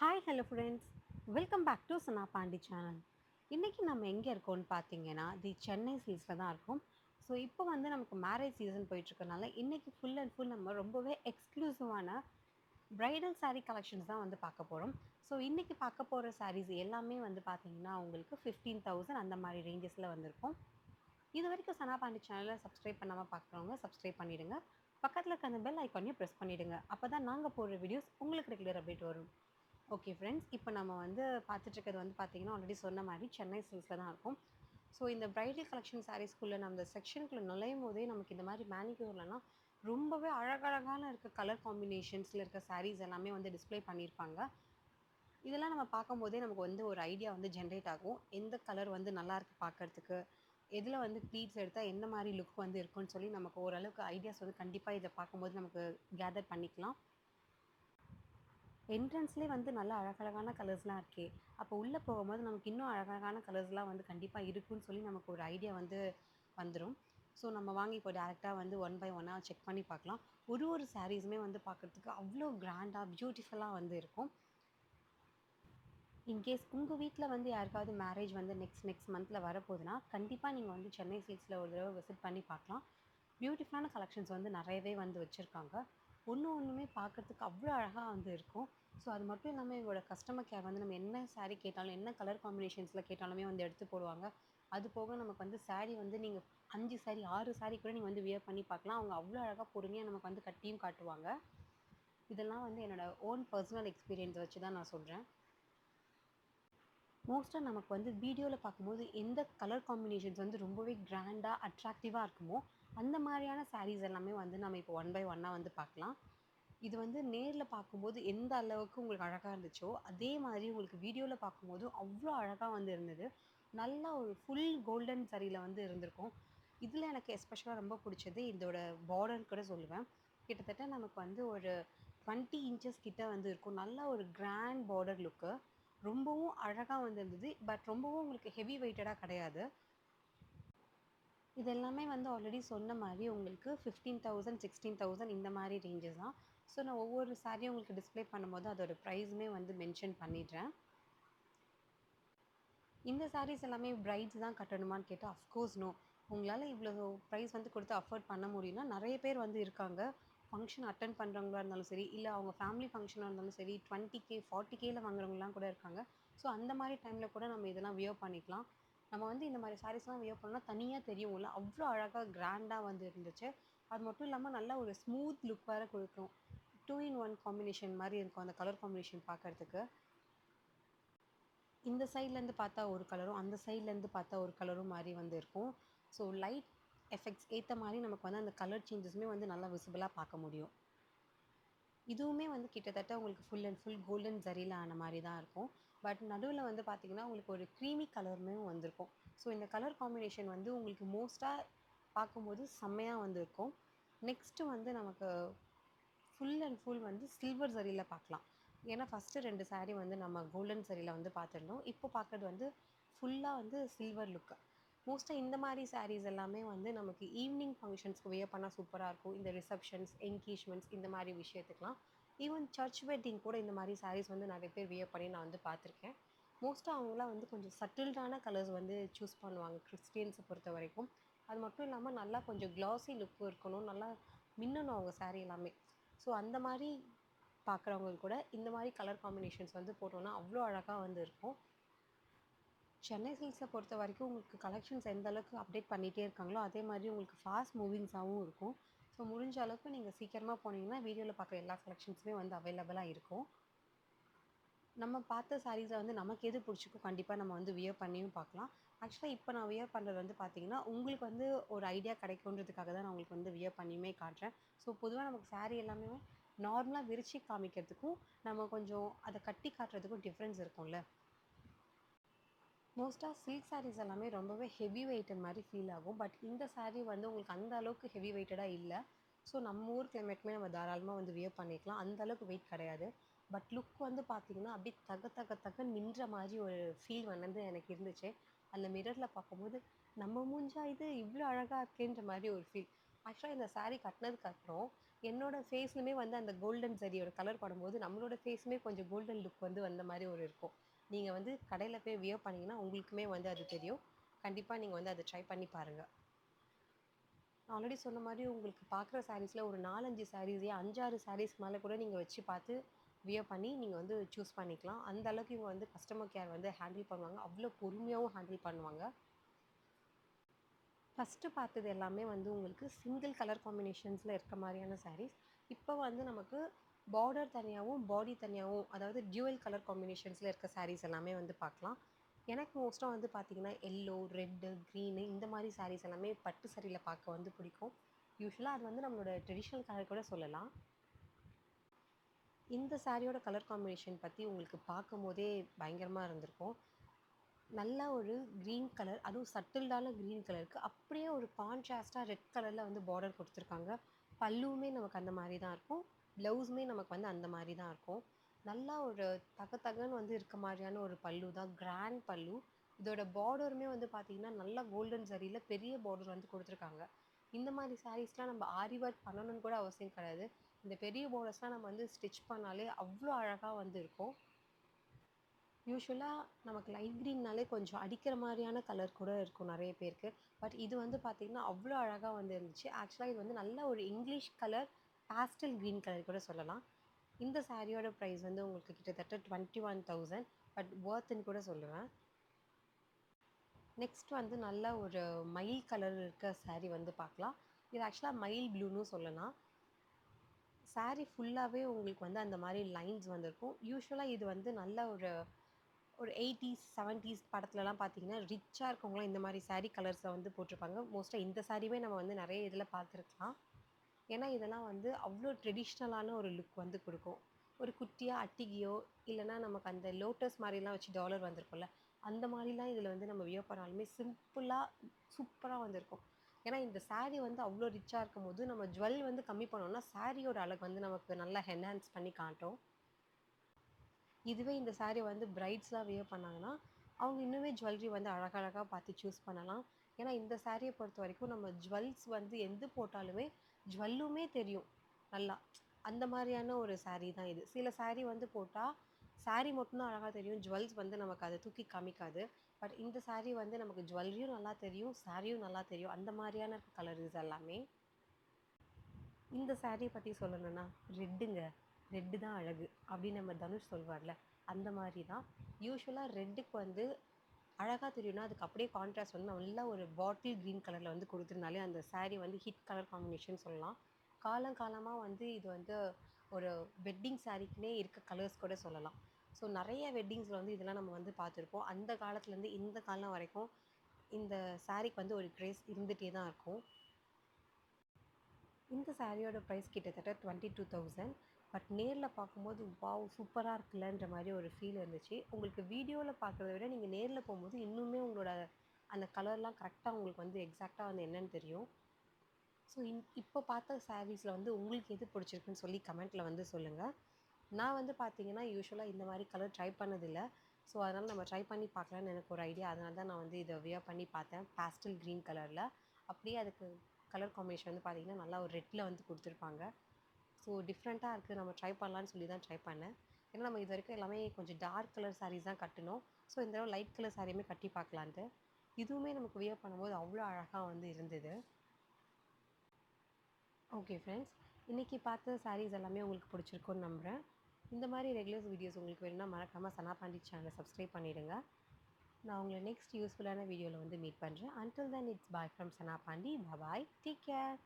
Hi hello friends, welcome back to Sana Pandi channel. இன்றைக்கி நம்ம எங்கே இருக்கோம்னு பார்த்தீங்கன்னா சென்னை சில்க்ஸில் தான் இருக்கோம். ஸோ இப்போ வந்து நமக்கு மேரேஜ் சீசன் போயிட்டுருக்கனால இன்றைக்கி ஃபுல் அண்ட் ஃபுல் நம்ம ரொம்பவே எக்ஸ்க்ளூசிவான ப்ரைடல் saree கலெக்ஷன்ஸ் தான் வந்து பார்க்க போகிறோம். ஸோ இன்றைக்கி பார்க்க போகிற sarees எல்லாமே வந்து பார்த்தீங்கன்னா உங்களுக்கு 15,000 அந்த மாதிரி ரேஞ்சஸில் வந்திருக்கும். இது வரைக்கும் சனா பாண்டி சேனலை சப்ஸ்கிரைப் பண்ணாமல் பார்க்குறவங்க சப்ஸ்கிரைப் பண்ணிவிடுங்க. பக்கத்தில் இருக்க அந்த பெல் ஐக்கானையும் ப்ரெஸ் பண்ணிவிடுங்க. அப்போ தான் நாங்கள் போடுற வீடியோஸ் உங்களுக்கு ரெகுலர் அப்டேட் வரும். ஓகே ஃப்ரெண்ட்ஸ், இப்போ நம்ம வந்து பார்த்துட்ருக்கிறது வந்து பார்த்தீங்கன்னா ஆல்ரெடி சொன்ன மாதிரி சென்னை சில்க்ஸில் தான் இருக்கும். ஸோ இந்த பிரைடல் கலெக்ஷன் சாரீஸ்குள்ளே நம்ம இந்த செக்ஷனுக்குள்ளே நுழையும் போதே நமக்கு இந்த மாதிரி மேனிக்யூர்லலாம் ரொம்பவே அழகழகான இருக்க கலர் காம்பினேஷன்ஸில் இருக்க சாரீஸ் எல்லாமே வந்து டிஸ்ப்ளே பண்ணியிருப்பாங்க. இதெல்லாம் நம்ம பார்க்கும்போதே நமக்கு வந்து ஒரு ஐடியா வந்து ஜென்ரேட் ஆகும். எந்த கலர் வந்து நல்லாயிருக்கு பார்க்கறதுக்கு, எதில் வந்து ப்ளீட்ஸ் எடுத்தால் எந்த மாதிரி லுக் வந்து இருக்குன்னு சொல்லி நமக்கு ஓரளவுக்கு ஐடியாஸ் வந்து கண்டிப்பாக இதை பார்க்கும்போது நமக்கு கேதர் பண்ணிக்கலாம். என்ட்ரன்ஸ்லேயே வந்து நல்ல அழகழகான கலர்ஸ்லாம் இருக்கே! அப்போ உள்ளே போகும்போது நமக்கு இன்னும் அழகழகான கலர்ஸ்லாம் வந்து கண்டிப்பாக இருக்குன்னு சொல்லி நமக்கு ஒரு ஐடியா வந்து வந்துரும். ஸோ நம்ம வாங்கி இப்போ டேரெக்ட்டா வந்து ஒன் பை ஒன்னா செக் பண்ணி பார்க்கலாம். ஒரு சாரீஸுமே வந்து பார்க்குறதுக்கு அவ்வளோ கிராண்டா, பியூட்டிஃபுல்லா வந்து இருக்கும். இன்கேஸ் உங்கள் வீட்டில் வந்து யாருக்காவது மேரேஜ் வந்து நெக்ஸ்ட் மந்த்தில் வரப்போகுதுன்னா, கண்டிப்பாக நீங்கள் வந்து சென்னை சில்க்ஸில் ஒரு தடவை விசிட் பண்ணி பார்க்கலாம். பியூட்டிஃபுல்லான கலெக்ஷன்ஸ் வந்து நிறையவே வந்து வச்சுருக்காங்க. ஒன்றுமே பார்க்குறதுக்கு அவ்வளோ அழகாக வந்து இருக்கும். ஸோ அது மட்டும் இல்லாமல் எங்களோட கஸ்டமர் கேர் வந்து நம்ம என்ன saree கேட்டாலும், என்ன கலர் காம்பினேஷன்ஸில் கேட்டாலுமே வந்து எடுத்து போடுவாங்க. அது போக நமக்கு வந்து saree வந்து நீங்கள் 5 saree 6 saree கூட நீங்கள் வந்து வியர் பண்ணி பார்க்கலாம். அவங்க அவ்வளோ அழகாக பொறுமையாக நமக்கு வந்து கட்டியும் காட்டுவாங்க. இதெல்லாம் வந்து என்னோட ஓன் பர்சனல் எக்ஸ்பீரியன்ஸ் வச்சு தான் நான் சொல்கிறேன். மோஸ்ட்டாக நமக்கு வந்து வீடியோவில் பார்க்கும்போது எந்த கலர் காம்பினேஷன்ஸ் வந்து ரொம்பவே கிராண்டாக அட்ராக்டிவாக இருக்குமோ அந்த மாதிரியான sarees எல்லாமே வந்து நம்ம இப்போ ஒன் பை ஒன்னாக வந்து பார்க்கலாம். இது வந்து நேரில் பார்க்கும்போது எந்த அளவுக்கு உங்களுக்கு அழகாக இருந்துச்சோ அதே மாதிரி உங்களுக்கு வீடியோவில் பார்க்கும்போது அவ்வளோ அழகாக வந்து இருந்தது. நல்லா ஒரு ஃபுல் கோல்டன் சரியில் வந்து இருந்திருக்கும். இதில் எனக்கு எஸ்பெஷலாக ரொம்ப பிடிச்சது இதோட பார்டர் கூட சொல்லுவேன். கிட்டத்தட்ட நமக்கு வந்து ஒரு 20 இன்ச்சஸ் கிட்ட வந்து இருக்கும். நல்ல ஒரு கிராண்ட் பார்டர் லுக்கு. ரொம்பவும் அழகா வந்திருந்தது. பட் ரொம்பவும் உங்களுக்கு ஹெவி வெயிட்டடா கிடையாது. இது எல்லாமே வந்து ஆல்ரெடி சொன்ன மாரி உங்களுக்கு 15,000, 16,000 இந்த மாரி ரேஞ்சஸ் தான். ஸோ நான் ஒவ்வொரு சாரியும் உங்களுக்கு டிஸ்ப்ளே பண்ணும்போது அதோட ப்ரைஸுமே வந்து மென்ஷன் பண்ணிடுறேன். இந்த சாரீஸ் எல்லாமே பிரைட்ஸ் தான் கட்டணுமான்னு கேட்டால் அஃப்கோர்ஸ் நோ. உங்களால் இவ்வளோ ப்ரைஸ் வந்து கொடுத்து அஃபோர்ட் பண்ண முடியும்னா நிறைய பேர் வந்து இருக்காங்க. ஃபங்க்ஷன் அட்டெண்ட் பண்ணுறவங்களா இருந்தாலும் சரி, இல்லை அவங்க ஃபேமிலி ஃபங்க்ஷனாக இருந்தாலும் சரி 20K 40Kல வாங்குறவங்கலாம் கூட இருக்காங்க. ஸோ அந்த மாதிரி டைமில் கூட நம்ம இதெல்லாம் வியர் பண்ணிக்கலாம். நம்ம வந்து இந்த மாதிரி சாரீஸ்லாம் வியர் பண்ணால் தனியாக தெரியும்ல, அவ்வளோ அழகாக கிராண்டாக வந்து இருந்துச்சு. அது மட்டும் இல்லாமல் நல்லா ஒரு ஸ்மூத் லுக் வேறு கொடுக்கும். 2 in 1 காம்பினேஷன் மாதிரி இருக்கும் அந்த கலர் காம்பினேஷன் பார்க்குறதுக்கு. இந்த சைட்லேருந்து பார்த்தா ஒரு கலரும், அந்த சைட்லேருந்து பார்த்தா ஒரு கலரும் மாறி வந்து இருக்கும். ஸோ லைட் எஃபெக்ட்ஸ் ஏற்ற மாரி நமக்கு வந்து அந்த கலர் சேஞ்சஸுமே வந்து நல்லா விசிபிளாக பார்க்க முடியும். இதுவுமே வந்து கிட்டத்தட்ட உங்களுக்கு ஃபுல் அண்ட் ஃபுல் கோல்டன் ஜரியில் ஆன மாரி தான் இருக்கும். பட் நடுவுல வந்து பார்த்தீங்கன்னா, உங்களுக்கு ஒரு க்ரீமி கலருமே வந்திருக்கும். ஸோ இந்த கலர் காம்பினேஷன் வந்து உங்களுக்கு மோஸ்ட்டாக பார்க்கும்போது செம்மையா வந்து இருக்கும். நெக்ஸ்ட்டு வந்து நமக்கு ஃபுல் அண்ட் ஃபுல் வந்து சில்வர் ஜரியில பார்க்கலாம். ஏன்னா ஃபஸ்ட்டு 2 saree வந்து நம்ம கோல்டன் ஜரியில வந்து பார்த்துருந்தோம். இப்போ பார்க்குறது வந்து ஃபுல்லா வந்து சில்வர் லுக்கு. மோஸ்ட்டாக இந்த மாரி sarees எல்லாமே வந்து நமக்கு ஈவினிங் ஃபங்ஷன்ஸ்க்கு வியர் பண்ணா சூப்பரா இருக்கும். இந்த ரிசப்ஷன்ஸ், என்கேஜ்மெண்ட்ஸ் இந்த மாரி விஷயத்துக்குலாம். ஈவன் சர்ச் வெட்டிங் கூட இந்த மாரி sarees வந்து நெறைய பேர் வியர் பண்ணி நான் வந்து பார்த்துருக்கேன். மோஸ்ட்டாக அவங்கலாம் வந்து கொஞ்சம் சட்டில்டான கலர்ஸ் வந்து சூஸ் பண்ணுவாங்க கிறிஸ்டியன்ஸை பொறுத்தவரைக்கும். அது மட்டும் இல்லாம நல்லா கொஞ்சம் கிளாஸி லுக் இருக்கணும். நல்லா மின்னணும் அவங்க saree எல்லாமே. ஸோ அந்த மாரி பார்க்குறவங்களுக்கு கூட இந்த மாரி கலர் காம்பினேஷன்ஸ் வந்து போட்டோம்னா அவ்வளோ அழகா வந்து இருக்கும். சென்னை சில்க்ஸை பொறுத்த வரைக்கும் உங்களுக்கு கலெக்ஷன்ஸ் எந்த அளவுக்கு அப்டேட் பண்ணிகிட்டே இருக்காங்களோ, அதே மாதிரி உங்களுக்கு ஃபாஸ்ட் மூவிங்ஸாவும் இருக்கும். ஸோ முடிஞ்ச அளவுக்கு நீங்க சீக்கிரமா போனீங்கன்னா, வீடியோல பார்க்குற எல்லா கலெக்ஷன்ஸுமே வந்து அவைலபிளா இருக்கும். நம்ம பார்த்த சாரீஸில் வந்து நமக்கு எது பிடிச்சிருக்கோ கண்டிப்பாக நம்ம வந்து வியர் பண்ணியும் பார்க்கலாம். ஆக்சுவலாக இப்போ நான் வியர் பண்ணுறது வந்து பார்த்தீங்கன்னா, உங்களுக்கு வந்து ஒரு ஐடியா கிடைக்குன்றதுக்காக தான் நான் உங்களுக்கு வந்து வியர் பண்ணியுமே காட்டுறேன். ஸோ பொதுவா நமக்கு சாரீ எல்லாமே நார்மலா விரிச்சு காமிக்கிறதுக்கும், நம்ம கொஞ்சம் அத கட்டி காட்டுறதுக்கும் டிஃப்ரென்ஸ் இருக்கும்ல. மோஸ்ட்டாக சில்க் சாரீஸ் எல்லாமே ரொம்பவே ஹெவி வெயிட்டட் மாரி ஃபீல் ஆகும். பட் இந்த சாரீ வந்து உங்களுக்கு அந்த அளவுக்கு ஹெவி வெயிட்டடா இல்ல. ஸோ நம்ம ஊர் கிளைமேட்டுமே நம்ம தாராளமா வந்து வியர் பண்ணிக்கலாம். அந்த அளவுக்கு வெயிட் கிடையாது. பட் லுக் வந்து பார்த்தீங்கன்னா, அப்படியே தக தக தகன்னு மின்ற மாரி ஒரு ஃபீல் வந்து எனக்கு இருந்துச்சு. அந்த மிரர்ல பார்க்கும்போது, நம்ம மூஞ்சா இது இவ்ளோ அழகா இருக்கேன்ற மாரி ஒரு ஃபீல். ஆக்சுவலா இந்த சாரீ கட்டினதுக்கு அப்புறம், என்னோட ஃபேஸ்லுமே வந்து அந்த கோல்டன் ஜரியோட கலர் படும்போது நம்மளோட ஃபேஸுமே கொஞ்சம் கோல்டன் லுக் வந்து வந்த மாதிரி ஒரு இருக்கும். நீங்கள் வந்து கடையில் போய் வியர் பண்ணிங்கன்னா உங்களுக்குமே வந்து அது தெரியும். கண்டிப்பாக நீங்கள் வந்து அதை ட்ரை பண்ணி பாருங்கள். நான் ஆல்ரெடி சொன்ன மாதிரி உங்களுக்கு பார்க்குற சாரீஸில் ஒரு 4-5 சாரீஸே 5-6 சாரீஸ்க்கு மேலே கூட நீங்கள் வச்சு பார்த்து வியர் பண்ணி நீங்கள் வந்து சூஸ் பண்ணிக்கலாம். அந்த அளவுக்கு இவங்க வந்து கஸ்டமர் கேர் வந்து ஹேண்டில் பண்ணுவாங்க. அவ்வளோ பொறுமையாகவும் ஹேண்டில் பண்ணுவாங்க. ஃபஸ்ட்டு பார்த்தது எல்லாமே வந்து உங்களுக்கு சிங்கிள் கலர் காம்பினேஷன்ஸில் இருக்க மாதிரியான சாரீஸ். இப்போ வந்து நமக்கு பார்டர் தனியாகவும் பாடி தனியாகவும், அதாவது டியூவல் கலர் காம்பினேஷன்ஸில் இருக்க சாரீஸ் எல்லாமே வந்து பார்க்கலாம். எனக்கு மோஸ்ட்டாக வந்து பார்த்திங்கன்னா எல்லோ, ரெட்டு, க்ரீனு இந்த மாதிரி சாரீஸ் எல்லாமே பட்டு சாரியில் பார்க்க வந்து பிடிக்கும். யூஸ்வலாக அது வந்து நம்மளோட ட்ரெடிஷ்னல் கலர் கூட சொல்லலாம். இந்த சாரியோட கலர் காம்பினேஷன் பற்றி உங்களுக்கு பார்க்கும் போதே பயங்கரமாக இருந்திருக்கும். நல்ல ஒரு க்ரீன் கலர், அதுவும் சட்டில்டான க்ரீன் கலருக்கு அப்படியே ஒரு கான்ட்ராஸ்ட்டாக ரெட் கலரில் வந்து பார்டர் கொடுத்துருக்காங்க. பல்லுவுமே நமக்கு அந்த மாதிரி தான் இருக்கும். ப்ளவுஸுமே நமக்கு வந்து அந்த மாதிரி தான் இருக்கும். நல்லா ஒரு தகன்னு வந்து இருக்க மாதிரியான ஒரு பல்லு தான், கிராண்ட் பல்லு. இதோட பார்டருமே வந்து பார்த்திங்கன்னா நல்லா கோல்டன் சரியில் பெரிய பார்டர் வந்து கொடுத்துருக்காங்க. இந்த மாதிரி சாரீஸ்லாம் நம்ம ஆரி ஒர்க் பண்ணணும்னு கூட அவசியம் கிடையாது. இந்த பெரிய பார்டர்ஸ்லாம் நம்ம வந்து ஸ்டிச் பண்ணாலே அவ்வளோ அழகாக வந்து இருக்கும். யூஸ்வலாக நமக்கு லைட் க்ரீன்னாலே கொஞ்சம் அடிக்கிற மாதிரியான கலர் கூட இருக்கும் நிறைய பேருக்கு. பட் இது வந்து பார்த்திங்கன்னா அவ்வளோ அழகாக வந்து இருந்துச்சு. ஆக்சுவலாக இது வந்து நல்ல ஒரு English colour, pastel green colour கூட சொல்லலாம். இந்த சாரியோட ப்ரைஸ் வந்து உங்களுக்கு கிட்டத்தட்ட 21,000, பட் ஒர்த்துன்னு கூட சொல்லுவேன். நெக்ஸ்ட் வந்து நல்ல ஒரு மயில் கலர் இருக்க சாரீ வந்து பார்க்கலாம். இது ஆக்சுவலாக மயில் ப்ளூன்னு சொல்லலாம். சாரீ ஃபுல்லாகவே உங்களுக்கு வந்து அந்த மாதிரி லைன்ஸ் வந்திருக்கும். யூஸ்வலாக இது வந்து நல்ல ஒரு ஒரு 80s 70s படத்துலலாம் பார்த்தீங்கன்னா ரிச்சாக இருக்கவங்களாம் இந்த மாதிரி சாரீ கலர்ஸை வந்து போட்டிருப்பாங்க. மோஸ்ட்டாக இந்த சாரீவே நம்ம வந்து நிறைய இதில் பார்த்துருக்கலாம். ஏன்னா இதெல்லாம் வந்து அவ்வளோ ட்ரெடிஷ்னலான ஒரு லுக் வந்து கொடுக்கும். ஒரு குட்டியாக அட்டிகையோ இல்லைனா நமக்கு அந்த லோட்டஸ் மாதிரிலாம் வச்சு டாலர் வந்திருக்கும்ல, அந்த மாதிரிலாம் இதில் வந்து நம்ம வியர் பண்ணாலுமே சிம்பிளாக சூப்பராக வந்திருக்கும். ஏன்னா இந்த சாரீ வந்து அவ்வளோ ரிச்சாக இருக்கும்போது நம்ம ஜுவல் வந்து கம்மி பண்ணோம்னா சாரியோட அழகு வந்து நமக்கு நல்லா என்ஹான்ஸ் பண்ணி காட்டும். இதுவே இந்த சாரீ வந்து பிரைட்ஸ்லாம் வியர் பண்ணாங்கன்னா அவங்க இன்னுமே ஜுவல்லரி வந்து அழகழகாக பார்த்து சூஸ் பண்ணலாம். ஏன்னா இந்த சாரியை பொறுத்த வரைக்கும் நம்ம ஜுவல்ஸ் வந்து எது போட்டாலுமே ஜுவல்லுமே தெரியும் நல்லா. அந்த மாதிரியான ஒரு சாரீ தான் இது. சில சாரீ வந்து போட்டால் சாரீ மட்டும்தான் அழகாக தெரியும், ஜுவல்ஸ் வந்து நமக்கு அதை தூக்கி காமிக்காது. பட் இந்த சாரீ வந்து நமக்கு ஜுவல்லரியும் நல்லா தெரியும், சாரியும் நல்லா தெரியும். அந்த மாதிரியான கலர் இது எல்லாமே. இந்த சாரியை பற்றி சொல்லணும்னா ரெட்டுங்க, ரெட்டு தான் அழகு அப்படின்னு நம்ம தனுஷ் சொல்வார்ல, அந்த மாதிரி தான். யூஸ்வலாக ரெட்டுக்கு வந்து அழகாக தெரியும்னா அதுக்கு அப்படியே கான்ட்ராஸ்ட் வந்து நல்லா ஒரு பாட்டில் க்ரீன் கலரில் வந்து கொடுத்துருந்தாலே அந்த சாரீ வந்து ஹிட் கலர் காம்பினேஷன் சொல்லலாம். காலங்காலமாக வந்து இது வந்து ஒரு வெட்டிங் சாரீக்குனே இருக்க கலர்ஸ் கூட சொல்லலாம். ஸோ நிறைய வெட்டிங்ஸில் வந்து இதெல்லாம் நம்ம வந்து பார்த்துருப்போம். அந்த காலத்துலேருந்து இந்த காலம் வரைக்கும் இந்த சாரீக்கு வந்து ஒரு கிரேஸ் இருந்துகிட்டே தான் இருக்கும். இந்த சாரியோட ப்ரைஸ் கிட்டத்தட்ட 22,000. பட் நேரில் பார்க்கும்போது வாவ் சூப்பராக இருக்குல்லன்ற மாதிரி ஒரு ஃபீல் இருந்துச்சு. உங்களுக்கு வீடியோவில் பார்க்குறத விட நீங்கள் நேரில் போகும்போது இன்னுமே உங்களோட அந்த கலர்லாம் கரெக்டாக உங்களுக்கு வந்து எக்ஸாக்டாக வந்து என்னென்னு தெரியும். ஸோ இப்போ பார்த்த சாரீஸில் வந்து உங்களுக்கு எது பிடிச்சிருக்குன்னு சொல்லி கமெண்ட்டில் வந்து சொல்லுங்கள். நான் வந்து பார்த்தீங்கன்னா யூஸ்வலாக இந்த மாதிரி கலர் ட்ரை பண்ணதில்லை. ஸோ அதனால் நம்ம ட்ரை பண்ணி பார்க்கலான்னு எனக்கு ஒரு ஐடியா. அதனால தான் நான் வந்து இதை வியர் பண்ணி பார்த்தேன் பேஸ்டல் க்ரீன் கலரில். அப்படியே அதுக்கு கலர் காம்பினேஷன் வந்து பார்த்திங்கன்னா நல்லா ஒரு ரெட்டில் வந்து கொடுத்துருப்பாங்க. ஸோ டிஃப்ரெண்ட்டாக இருக்குது, நம்ம ட்ரை பண்ணலான்னு சொல்லி தான் ட்ரை பண்ணேன். ஏன்னா நம்ம இது வரைக்கும் எல்லாமே கொஞ்சம் டார்க் கலர் சாரீஸ் தான் கட்டினோம். ஸோ இந்த தடவை லைட் கலர் சாரியுமே கட்டி பார்க்கலான்ட்டு. இதுவுமே நமக்கு வியர் பண்ணும்போது அவ்வளோ அழகாக வந்து இருந்தது. ஓகே ஃப்ரெண்ட்ஸ், இன்றைக்கி பார்த்த சாரீஸ் எல்லாமே உங்களுக்கு பிடிச்சிருக்குன்னு நம்புகிறேன். இந்த மாதிரி ரெகுலர்ஸ் வீடியோஸ் உங்களுக்கு வேணும்னா மறக்காமல் சனா பாண்டி சேனலை சப்ஸ்கிரைப் பண்ணிவிடுங்க. நான் உங்களை நெக்ஸ்ட் யூஸ்ஃபுல்லான வீடியோவில் வந்து மீட் பண்ணுறேன். Until then it's bye from Sana Pandi. Bye, take care.